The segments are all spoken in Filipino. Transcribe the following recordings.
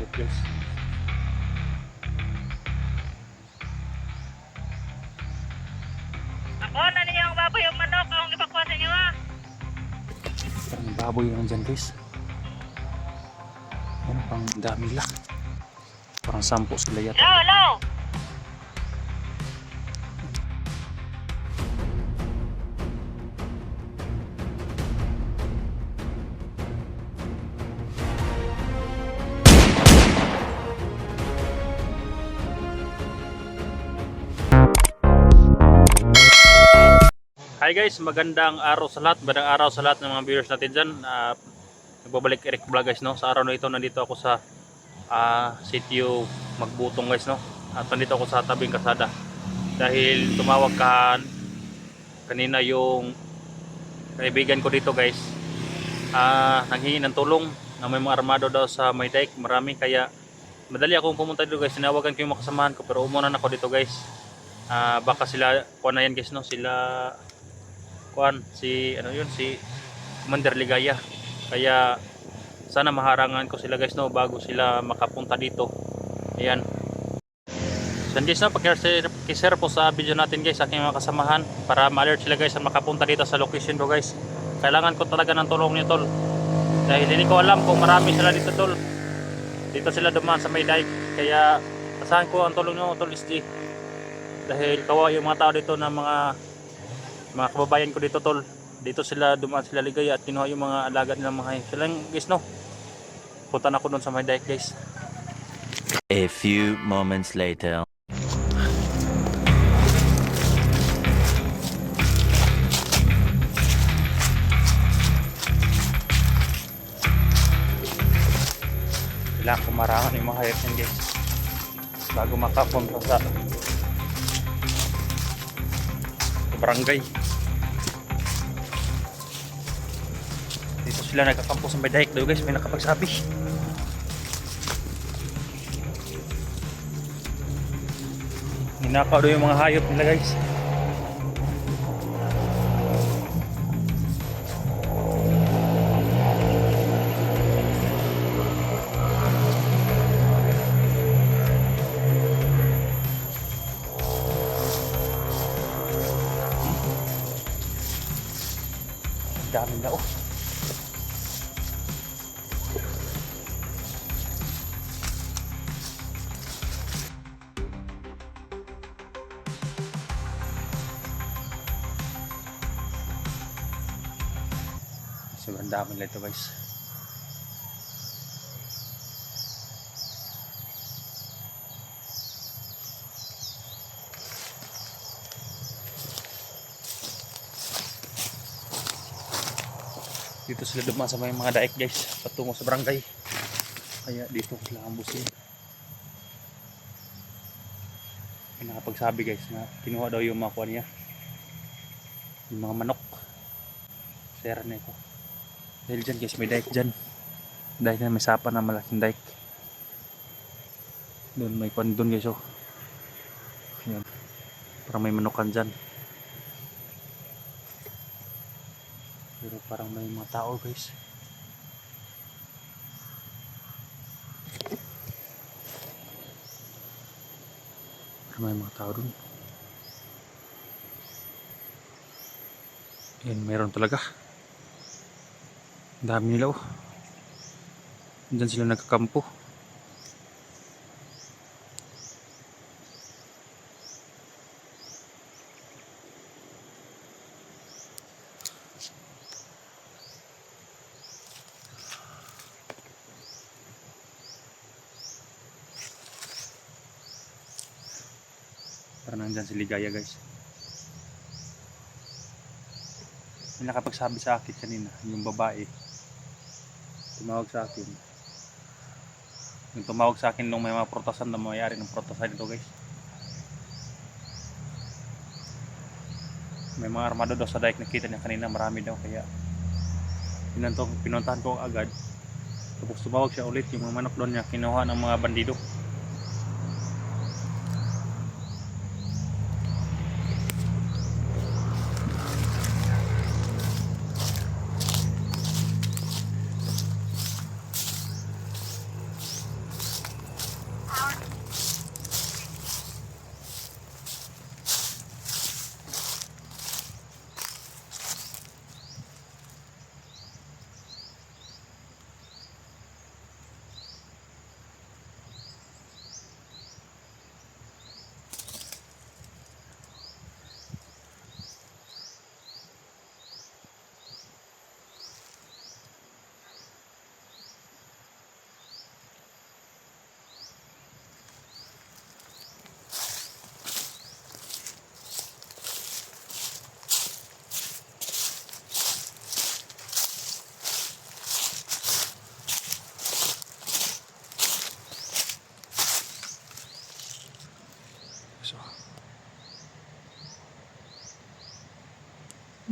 hayop guys. Ako na niya ang baboy yung manok ang ipakuha sa inyo ha. Parang baboy lang dyan guys. Ano pang dami nila. Parang 10 sila yata. Hello, hello. Hi guys, magandang araw sa lahat. Magandang araw sa lahat ng mga viewers natin dyan. Nagbabalik Eric Vlog guys, no? Sa araw na ito, nandito ako sa sitio Magbutong guys, no? At nandito ako sa tabing kasada. Dahil tumawag kanina yung kaibigan ko dito guys. Nanghingi ng tulong na may mga armado daw sa may dike. Marami, kaya madali akong pumunta dito guys. Sinawagan ko yung makasamahan ko, pero umunan ako dito guys. Baka sila, kuha na yan guys, no? Sila si Commander Ligaya, kaya sana maharangan ko sila guys, no, bago sila makapunta dito. Ayan, so guys, no, pakishare po sa video natin guys, aking mga kasamahan, para ma-alert sila guys na makapunta dito sa location ko guys. Kailangan ko talaga ng tulong niyo tol, dahil hindi ko alam kung marami sila dito tol. Dito sila dumaan sa may dike, kaya asahan ko ang tulong niyo tol SG, dahil kawawa yung mga tao dito na mga kababayan ko dito tol. Dito sila dumaan, sila Ligaya, at kinuha yung mga alaga nilang mga hayop. Sila guys, no, punta na ako doon sa may dike guys. A few moments later. Kailangan kumarangan yung mga hayop yan guys bago makapunta sa barangay. Dito sila nagkakampo sa may dike daw guys, may nakapagsabi. Ninakaw daw yung mga hayop nila guys. Dami na oh. Sobrang dami nila ito guys. Dito sila dumaan sa may mga daik guys, patungo sa barangay. Kaya dito sila ambusin. May nakapagsabi guys na kinuha daw yung mga kuha niya, yung mga manok. Sera na ito. Dahil dyan guys, may daik dyan. Dahil na may sapa na malaking daik. Doon may kuha doon guys oh. Ayan. Parang may manukan dyan. Pero parang may mga tao guys. Parang may mga tao dun. Ayan, meron talaga. Ang dami nila oh. Diyan sila nagkakampo. Parang nandyan si Ligaya guys. May nakapagsabi sa akin kanina, yung babae tumawag sa akin. Yung tumawag sa akin nung may mga protasan na mayari ng protasan dito guys. May mga armado daw sa dike, nakita niya kanina, marami daw, kaya pinuntahan ko agad. Tapos tumawag siya ulit, yung mga manok doon niya kinuha ng mga bandido.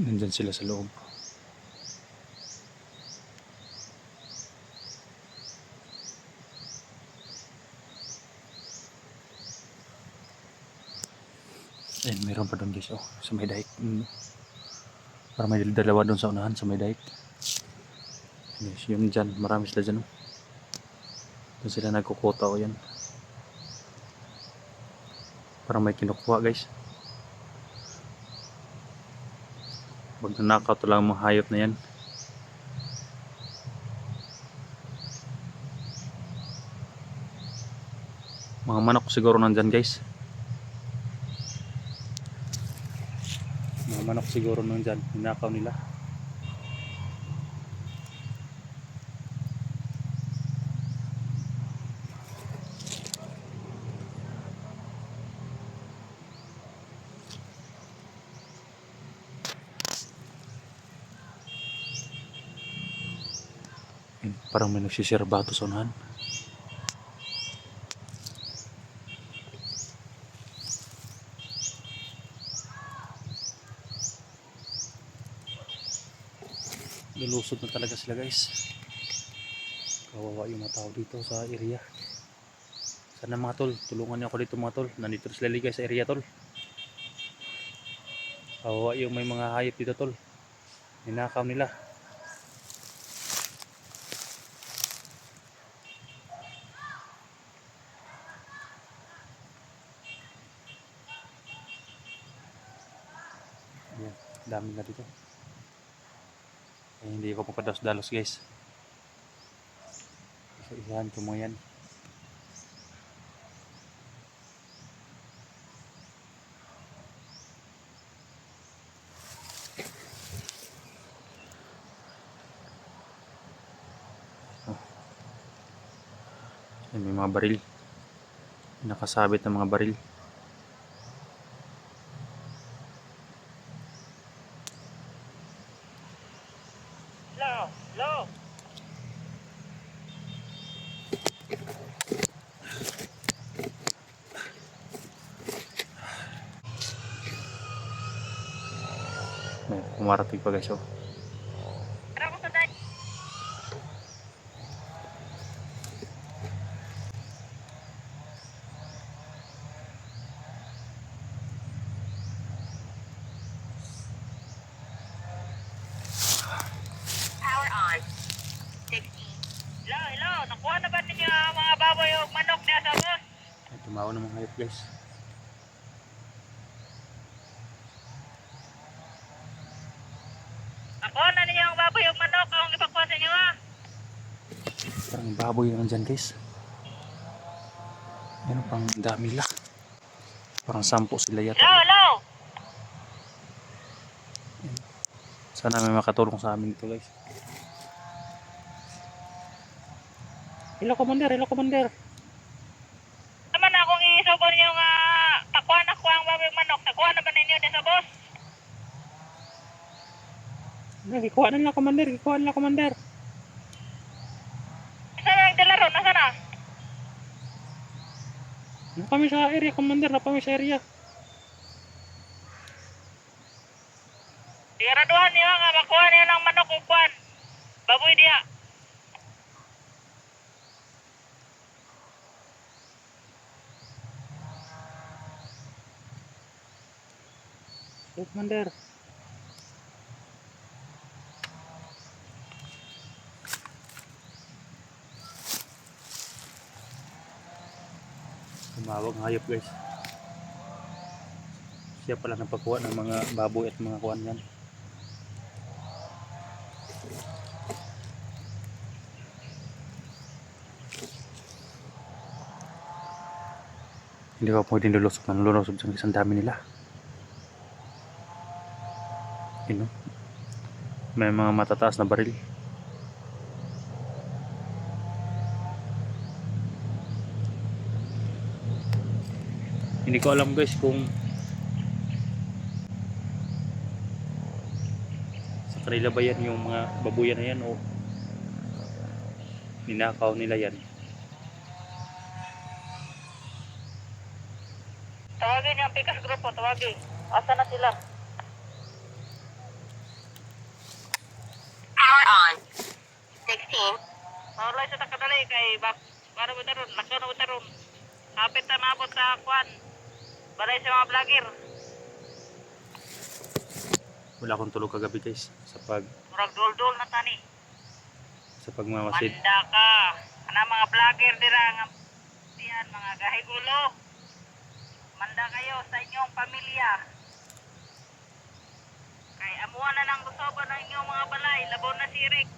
Nandyan sila sa loob. Ayun, mayroon pa doon guys, oh, sa may dike. Parang may dalawa doon sa unahan, sa may dike. Yes, yung dyan, marami sila dyan, oh. Doon sila nagkukota, oh, yan. Parang may kinukuha guys. Pag nanakaw to lang mga hayop na yan. Mga manok siguro nandyan guys. Mga manok siguro nandyan, ninakaw nila. Ayun, parang may nagsisira bato sa unahan. Lulusot na talaga sila guys. Kawawa yung mga tao dito sa area. Sana mga tol, tulungan niyo ako dito mga tol. Nandito sila guys sa area tol. Kawawa yung may mga hayop dito tol. Ninakaw nila. Ayan, dami na dito. Ay, hindi ko papadalos-dalos guys. So yan, tumayan. Oh. May mga baril. Nakasabit ng mga baril. Hello. May pumarating pa guys, oh. Tara ko sa dike. Power on. 60. Hello. Nakuha na ba ninyo ang mga baboy o manok niya sa bus? Ay, tumawa ng mga hayop guys. Nakuha na ninyo ang baboy o manok ang ipagkuha sa inyo ha? Parang baboy lang dyan guys. Ano pang dami nila. Parang 10 sila yata. Hello. Sana may makatulong sa amin dito guys. Hello commander. Naman akong isubon yung takuha na ko ang baboy o manok. Nakuha na ba ninyo din sa bus? Gikuha na nila commander. Saan ang nagdala ron? Nasaan na? Napami sa area commander, napami sa area. Siguraduhan niyo nga makuha niyo ng manok o kwan. Baboy diha. Commander. Tumawag ng hayop guys. Siya pala nagpakuha ng mga baboy at mga kuwan yan. Hindi ko pwedeng lulusok dyan kasi ang dami nila. Yun, no? May mga matataas na baril. Hindi ko alam guys kung sa kanila ba yan yung mga babuyan na yan o ninakaw nila yan. Tawagin yung Pikas Grupo, tawagin. Asa na sila? Maulay sa takadali kay bak para mo taron, lakaw na mo taron. Kapit na maabot sa kwan. Balay sa mga vlogger. Wala akong tulog kagabi guys Murag dol-dol na tani. sa pagmamasid. Manda ka. Ana mga vlogger dira nga diyan mga gahigulo. Manda kayo sa inyong pamilya. Kay amuha na nang gusoban ng inyong mga balay, labaw na sirik.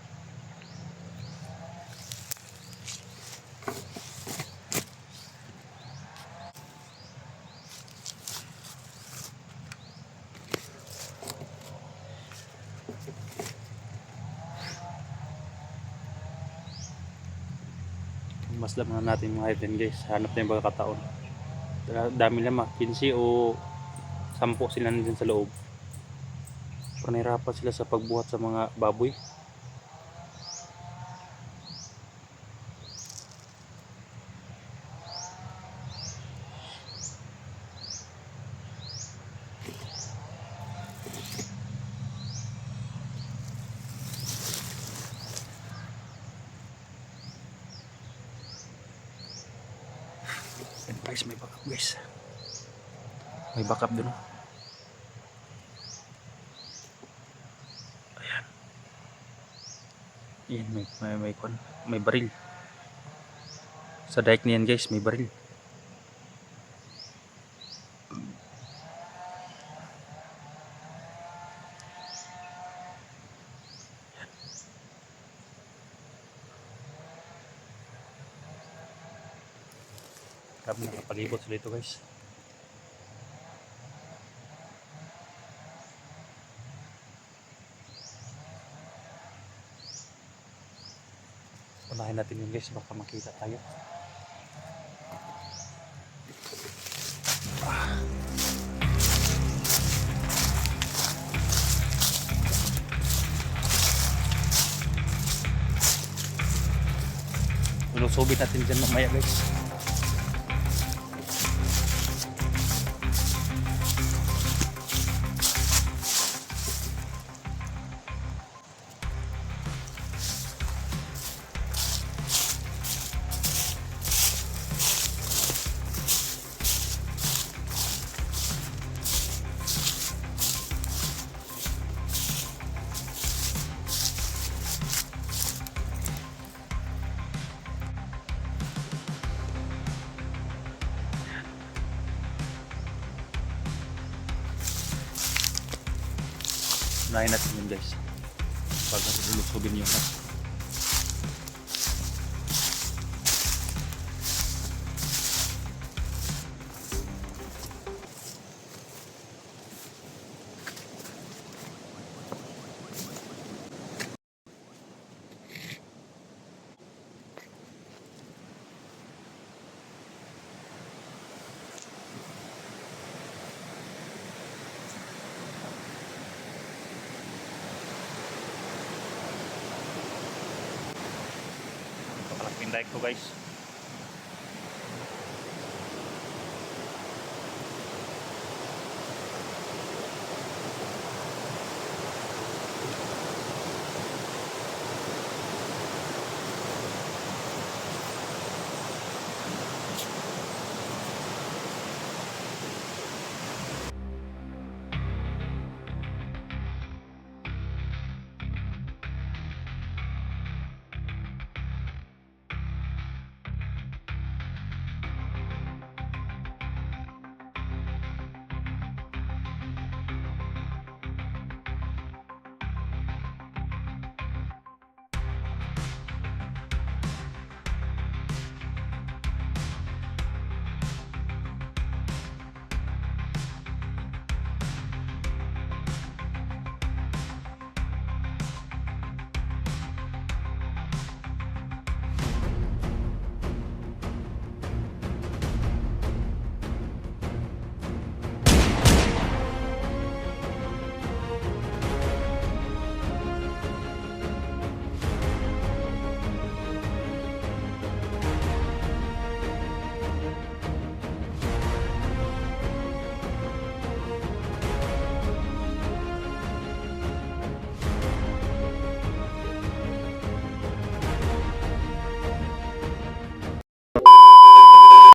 Mas laman natin mga item guys. Hanap na yung pagkakataon. Dami naman. 15 o 10 sila nandun sa loob. Pero nahirapan sila sa pagbuhat sa mga baboy. And guys, may backup guys. May backup dun. Ayan. Ayan, may baril. Sa dike niyan guys, may baril. Grabe, nakapalibot sila ito guys. Unahin natin yun guys, baka makita tayo. Lulusubin natin dyan mamaya guys. Unahin natin yun guys. Pag lulusubin yun. Pinday ko guys.